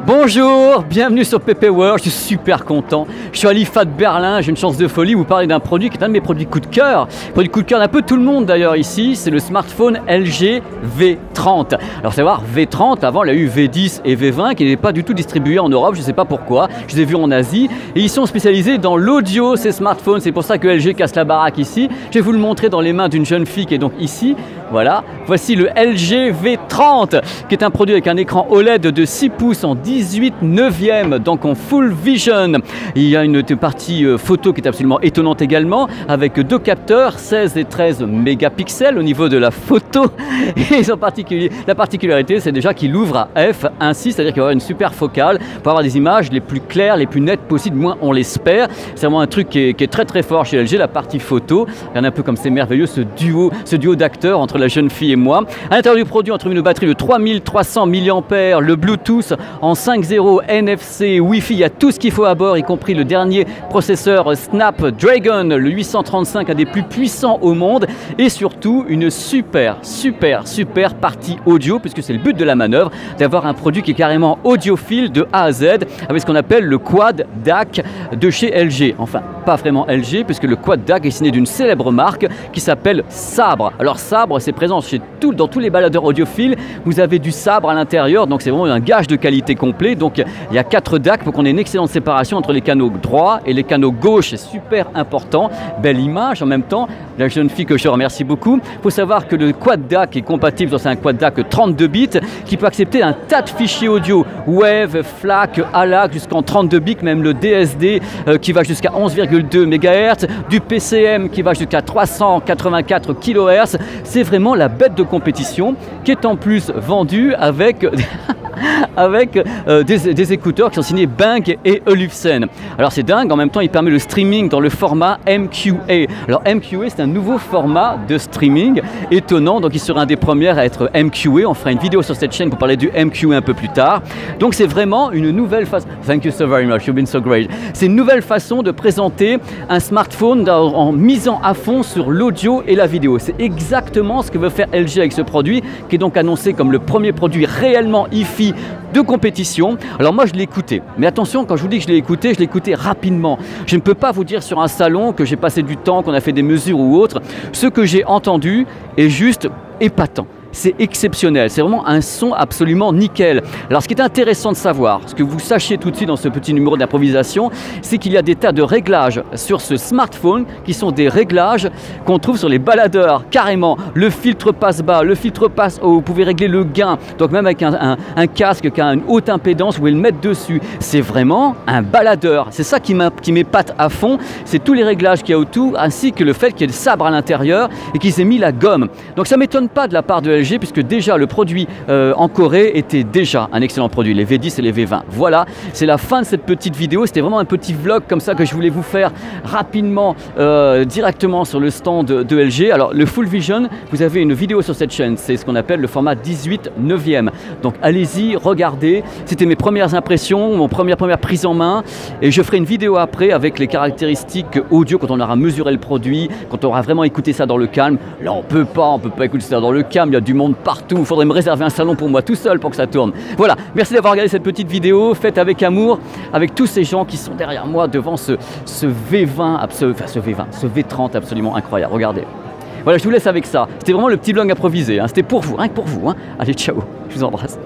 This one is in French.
Bonjour, bienvenue sur PP World, je suis super content. Je suis à l'IFA de Berlin, j'ai une chance de folie, vous parler d'un produit qui est un de mes produits coup de cœur. Produit coup de cœur d'un peu tout le monde d'ailleurs ici, c'est le smartphone LG V30. Alors savoir V30, avant il y a eu V10 et V20 qui n'étaient pas du tout distribués en Europe, je ne sais pas pourquoi. Je les ai vus en Asie et ils sont spécialisés dans l'audio ces smartphones, c'est pour ça que LG casse la baraque ici. Je vais vous le montrer dans les mains d'une jeune fille qui est donc ici. Voilà, voici le LG V30 qui est un produit avec un écran OLED de 6 pouces en 18/9, donc en Full Vision. Il y a une partie photo qui est absolument étonnante également, avec deux capteurs, 16 et 13 mégapixels au niveau de la photo. Et la particularité, c'est déjà qu'il ouvre à f1.6, c'est-à-dire qu'il va y avoir une super focale pour avoir des images les plus claires, les plus nettes possibles, moins on l'espère. C'est vraiment un truc qui est très très fort chez LG, la partie photo. Regardez un peu comme c'est merveilleux ce duo d'acteurs entre la jeune fille et moi. À l'intérieur du produit, on trouve une batterie de 3300 mAh, le Bluetooth en 5.0, NFC, Wi-Fi, il y a tout ce qu'il faut à bord, y compris le dernier processeur Snapdragon, le 835, un des plus puissants au monde, et surtout une super partie audio, puisque c'est le but de la manœuvre, d'avoir un produit qui est carrément audiophile de A à Z, avec ce qu'on appelle le Quad DAC de chez LG. Enfin, pas vraiment LG, puisque le Quad DAC est signé d'une célèbre marque qui s'appelle Sabre. Alors Sabre, c'est présent dans tous les baladeurs audiophiles, vous avez du sabre à l'intérieur, donc c'est vraiment un gage de qualité complet. Donc il y a 4 DAC pour qu'on ait une excellente séparation entre les canaux droits et les canaux gauche, c'est super important. Belle image en même temps, la jeune fille que je remercie beaucoup. Il faut savoir que le Quad DAC est compatible, c'est un Quad DAC 32 bits qui peut accepter un tas de fichiers audio, WAV, FLAC, ALAC jusqu'en 32 bits, même le DSD qui va jusqu'à 11,2 MHz, du PCM qui va jusqu'à 384 kHz. C'est vraiment la bête de compétition qui est en plus vendue avec des écouteurs qui sont signés Bang et Olufsen. Alors c'est dingue, en même temps il permet le streaming dans le format MQA. Alors MQA, c'est un nouveau format de streaming étonnant, donc il sera un des premiers à être MQA. On fera une vidéo sur cette chaîne pour parler du MQA un peu plus tard. Donc c'est vraiment une nouvelle façon. Thank you so very much, you've been so great. C'est une nouvelle façon de présenter un smartphone en misant à fond sur l'audio et la vidéo. C'est exactement ce que veut faire LG avec ce produit, qui est donc annoncé comme le premier produit réellement hi-fi de compétition. Alors moi je l'ai écouté, mais attention, quand je vous dis que je l'ai écouté rapidement. Je ne peux pas vous dire sur un salon que j'ai passé du temps, qu'on a fait des mesures ou autre. Ce que j'ai entendu est juste épatant. C'est exceptionnel, c'est vraiment un son absolument nickel. Alors ce qui est intéressant de savoir, ce que vous sachiez tout de suite dans ce petit numéro d'improvisation, c'est qu'il y a des tas de réglages sur ce smartphone qui sont des réglages qu'on trouve sur les baladeurs, carrément. Le filtre passe bas, le filtre passe haut, vous pouvez régler le gain, donc même avec un casque qui a une haute impédance, vous pouvez le mettre dessus. C'est vraiment un baladeur, c'est ça qui m'épate à fond, c'est tous les réglages qu'il y a autour, ainsi que le fait qu'il y ait le sabre à l'intérieur et qu'ils aient mis la gomme. Donc ça ne m'étonne pas de la part de LG, puisque déjà le produit en Corée était déjà un excellent produit, les V10 et les V20. Voilà, c'est la fin de cette petite vidéo. C'était vraiment un petit vlog comme ça que je voulais vous faire rapidement, directement sur le stand de LG. Alors le Full Vision, vous avez une vidéo sur cette chaîne, c'est ce qu'on appelle le format 18/9. Donc allez-y, regardez. C'était mes premières impressions, mon première prise en main, et je ferai une vidéo après avec les caractéristiques audio quand on aura mesuré le produit, quand on aura vraiment écouté ça dans le calme. Là on peut pas écouter ça dans le calme, il y a du monde partout, il faudrait me réserver un salon pour moi tout seul pour que ça tourne. Voilà, merci d'avoir regardé cette petite vidéo, faite avec amour, avec tous ces gens qui sont derrière moi devant ce V20, ce V30 absolument incroyable, regardez. Voilà, je vous laisse avec ça, c'était vraiment le petit vlog improvisé, hein. C'était pour vous, rien que pour vous, hein. Allez, ciao, je vous embrasse.